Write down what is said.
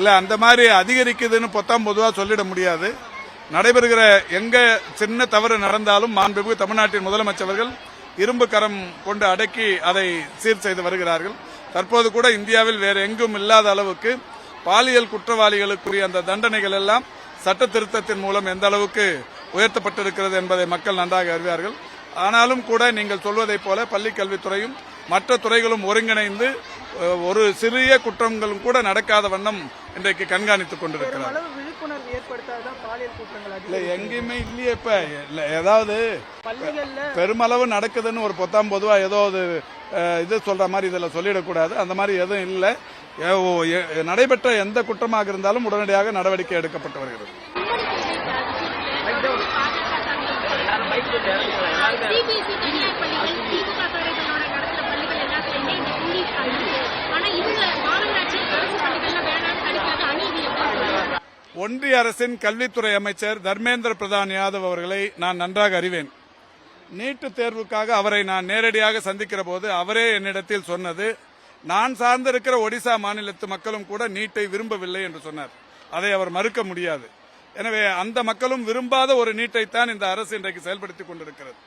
இல்ல அந்த மாதிரி அதிகரிக்குதுன்னு பொதுவா சொல்லிட முடியாது. நடைபெறுகிற எங்க சின்ன தவறு நடந்தாலும் மாண்புமிகு தமிழ்நாட்டின் முதலமைச்சர்கள் இரும்பு கரம் கொண்டு அடக்கி அதை சீர் செய்து வருகிறார்கள். தற்போது கூட இந்தியாவில் வேறு எங்கும் இல்லாத அளவுக்கு பாலியல் குற்றவாளிகளுக்குரிய அந்த தண்டனைகள் எல்லாம் சட்ட திருத்தத்தின் மூலம் எந்த அளவுக்கு உயர்த்தப்பட்டிருக்கிறது என்பதை மக்கள் நன்றாக அறிவார்கள். ஆனாலும் கூட நீங்கள் சொல்வதைப் போல பள்ளிக் கல்வித்துறையும் மற்ற துறைகளும் ஒருங்கிணைந்து ஒரு சிறிய குற்றங்களும் கூட நடக்காத வண்ணம் இன்றைக்கு கண்காணித்துக் கொண்டிருக்கிறார். எங்கேயுமே இல்லையே. இப்ப ஏதாவது பெருமளவு நடக்குதுன்னு ஒரு பொதுவா ஏதோ இது சொல்ற மாதிரி இதுல சொல்லிடக்கூடாது. அந்த மாதிரி எதுவும் இல்லை. நடைபெற்ற எந்த குற்றமாக இருந்தாலும் உடனடியாக நடவடிக்கை எடுக்கப்பட்டு வருகிறது. ஒன்றிய அரசின் கல்வித்துறை அமைச்சர் தர்மேந்திர பிரதான் யாதவ் அவர்களை நான் நன்றாக அறிவேன். நீட்டு தேர்வுக்காக அவரை நான் நேரடியாக சந்திக்கிற போது அவரே என்னிடத்தில் சொன்னது, நான் சார்ந்திருக்கிற ஒடிசா மாநிலத்து மக்களும் கூட நீட்டை விரும்பவில்லை என்று சொன்னார். அதை அவர் மறுக்க முடியாது. எனவே அந்த மக்களும் விரும்பாத ஒரு நீட்டைத்தான் இந்த அரசு இன்றைக்கு செயல்படுத்திக் கொண்டிருக்கிறது.